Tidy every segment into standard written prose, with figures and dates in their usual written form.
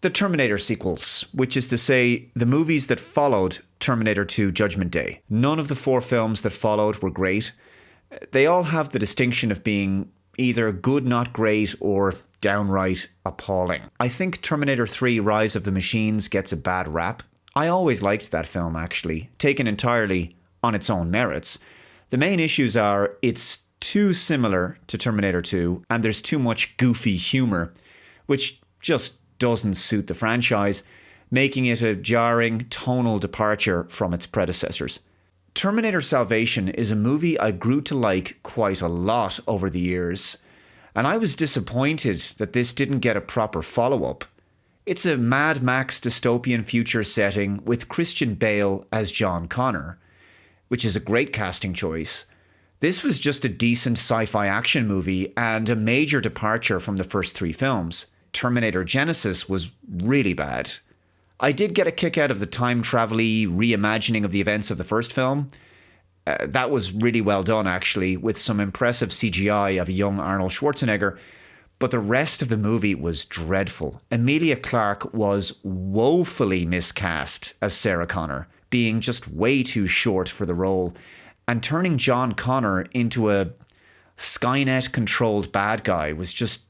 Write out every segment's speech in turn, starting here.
The Terminator sequels, which is to say, the movies that followed Terminator 2 Judgment Day. None of the 4 films that followed were great. They all have the distinction of being either good, not great, or downright appalling. I think Terminator 3 Rise of the Machines gets a bad rap. I always liked that film, actually, taken entirely on its own merits. The main issues are it's too similar to Terminator 2, and there's too much goofy humor, which just doesn't suit the franchise, making it a jarring tonal departure from its predecessors. Terminator Salvation is a movie I grew to like quite a lot over the years, and I was disappointed that this didn't get a proper follow-up. It's a Mad Max dystopian future setting with Christian Bale as John Connor, which is a great casting choice. This was just a decent sci-fi action movie and a major departure from the first 3 films. Terminator Genisys was really bad. I did get a kick out of the time travel-y reimagining of the events of the first film. That was really well done, actually, with some impressive CGI of a young Arnold Schwarzenegger. But the rest of the movie was dreadful. Emilia Clarke was woefully miscast as Sarah Connor, being just way too short for the role, and turning John Connor into a Skynet-controlled bad guy was just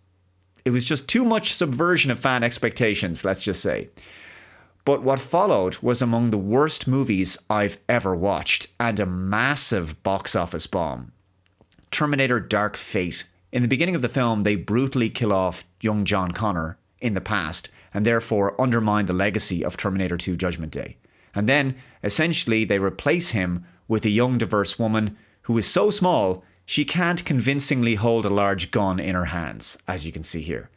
too much subversion of fan expectations, let's just say. But what followed was among the worst movies I've ever watched, and a massive box office bomb. Terminator Dark Fate. In the beginning of the film, they brutally kill off young John Connor in the past, and therefore undermine the legacy of Terminator 2 Judgment Day. And then, essentially, they replace him with a young diverse woman who is so small she can't convincingly hold a large gun in her hands, as you can see here.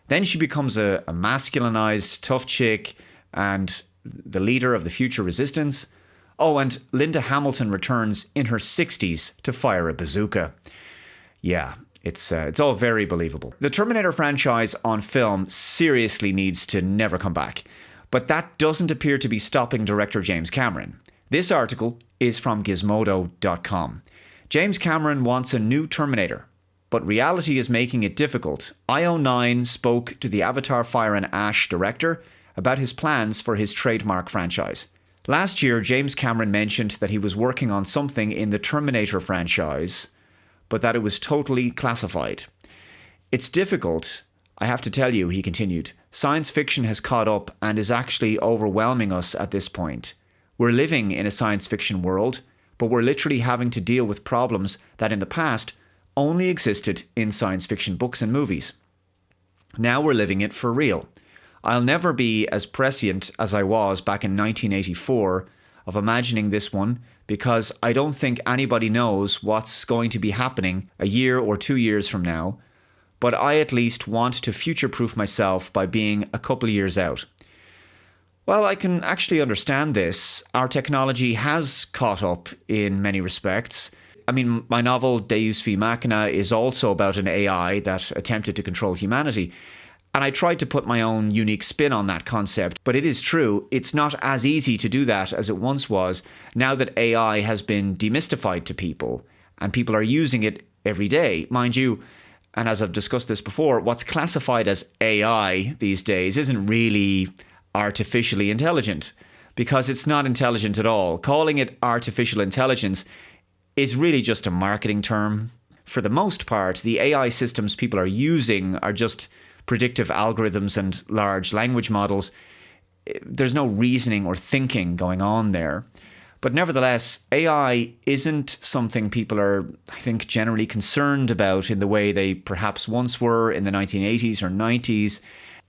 Then she becomes a masculinized, tough chick and the leader of the future resistance. Oh, and Linda Hamilton returns in her 60s to fire a bazooka. Yeah, it's all very believable. The Terminator franchise on film seriously needs to never come back. But that doesn't appear to be stopping director James Cameron. This article is from Gizmodo.com. James Cameron wants a new Terminator, but reality is making it difficult. IO9 spoke to the Avatar Fire and Ash director about his plans for his trademark franchise. Last year, James Cameron mentioned that he was working on something in the Terminator franchise, but that it was totally classified. It's difficult, I have to tell you, he continued. Science fiction has caught up and is actually overwhelming us at this point. We're living in a science fiction world, but we're literally having to deal with problems that in the past only existed in science fiction books and movies. Now we're living it for real. I'll never be as prescient as I was back in 1984 of imagining this one, because I don't think anybody knows what's going to be happening a year or 2 years from now, but I at least want to future-proof myself by being a couple of years out. Well, I can actually understand this. Our technology has caught up in many respects. I mean, my novel Deus Ex Machina is also about an AI that attempted to control humanity. And I tried to put my own unique spin on that concept, but it is true, it's not as easy to do that as it once was, now that AI has been demystified to people, and people are using it every day. Mind you, and as I've discussed this before, what's classified as AI these days isn't really artificially intelligent, because it's not intelligent at all. Calling it artificial intelligence is really just a marketing term. For the most part, the AI systems people are using are just predictive algorithms and large language models. There's no reasoning or thinking going on there. But nevertheless, AI isn't something people are, I think, generally concerned about in the way they perhaps once were in the 1980s or 90s.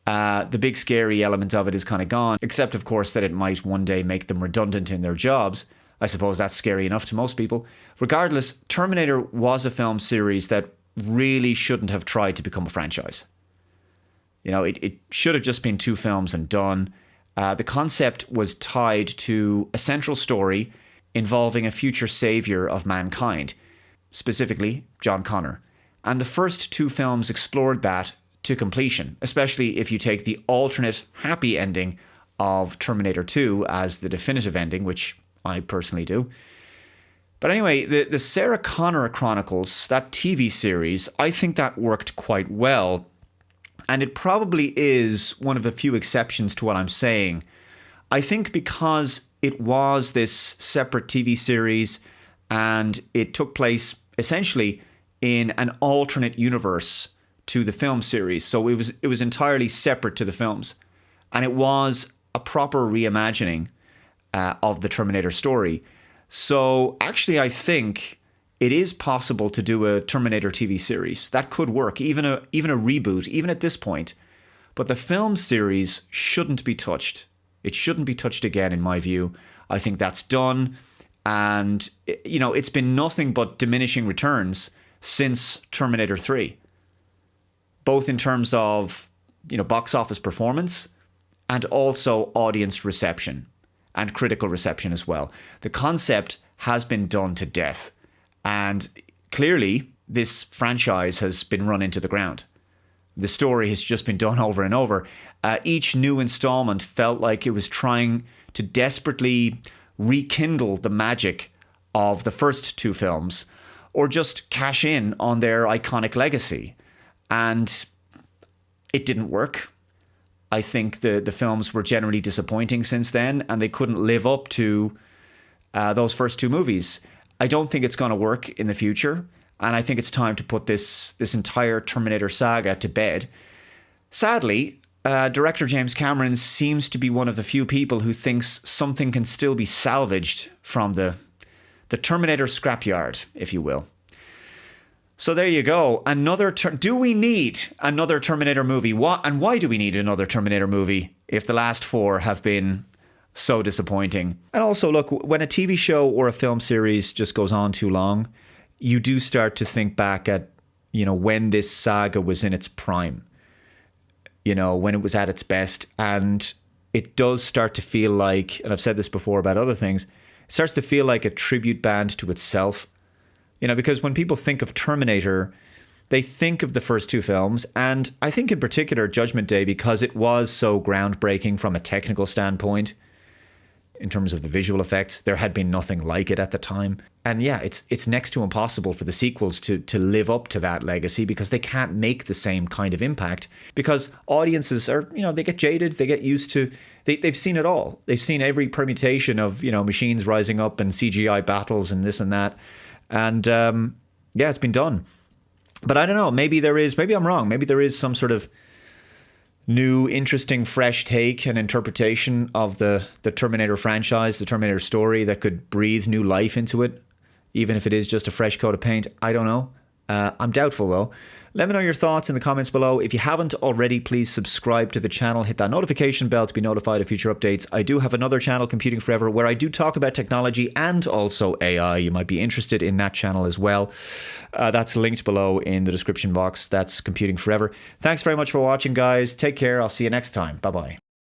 The big scary element of it is kind of gone, except of course that it might one day make them redundant in their jobs. I suppose that's scary enough to most people. Regardless, Terminator was a film series that really shouldn't have tried to become a franchise. You know, it should have just been 2 films and done. The concept was tied to a central story involving a future savior of mankind, specifically John Connor. And the first 2 films explored that to completion, especially if you take the alternate happy ending of Terminator 2 as the definitive ending, which I personally do. But anyway, the Sarah Connor Chronicles, that TV series, I think that worked quite well. And it probably is one of the few exceptions to what I'm saying. I think because it was this separate TV series and it took place essentially in an alternate universe to the film series. So it was entirely separate to the films. And it was a proper reimagining of the Terminator story. So actually, I think it is possible to do a Terminator TV series. That could work, even a reboot, even at this point. But the film series shouldn't be touched. It shouldn't be touched again, in my view. I think that's done. And, you know, it's been nothing but diminishing returns since Terminator 3. Both in terms of, you know, box office performance and also audience reception and critical reception as well. The concept has been done to death. And clearly, this franchise has been run into the ground. The story has just been done over and over. Each new installment felt like it was trying to desperately rekindle the magic of the first two films or just cash in on their iconic legacy. And it didn't work. I think the films were generally disappointing since then, and they couldn't live up to those first two movies. I don't think it's going to work in the future, and I think it's time to put this entire Terminator saga to bed. Sadly, director James Cameron seems to be one of the few people who thinks something can still be salvaged from the Terminator scrapyard, if you will. So there you go. Do we need another Terminator movie? And why do we need another Terminator movie if the last four have been so disappointing? And also, look, when a TV show or a film series just goes on too long, you do start to think back at, you know, when this saga was in its prime, you know, when it was at its best. And it does start to feel like, and I've said this before about other things, it starts to feel like a tribute band to itself. You know, because when people think of Terminator, they think of the first two films, and I think in particular Judgment Day, because it was so groundbreaking from a technical standpoint in terms of the visual effects. There had been nothing like it at the time. And yeah, it's next to impossible for the sequels to live up to that legacy, because they can't make the same kind of impact, because audiences are, you know, they get jaded, they get used to, they've seen it all. They've seen every permutation of, you know, machines rising up and CGI battles and this and that. And yeah, it's been done. But I don't know, maybe I'm wrong. Maybe there is some sort of new, interesting, fresh take and interpretation of the Terminator franchise, the Terminator story, that could breathe new life into it, even if it is just a fresh coat of paint. I don't know. I'm doubtful, though. Let me know your thoughts in the comments below. If you haven't already, please subscribe to the channel. Hit that notification bell to be notified of future updates. I do have another channel, Computing Forever, where I do talk about technology and also AI. You might be interested in that channel as well. That's linked below in the description box. That's Computing Forever. Thanks very much for watching, guys. Take care. I'll see you next time. Bye-bye.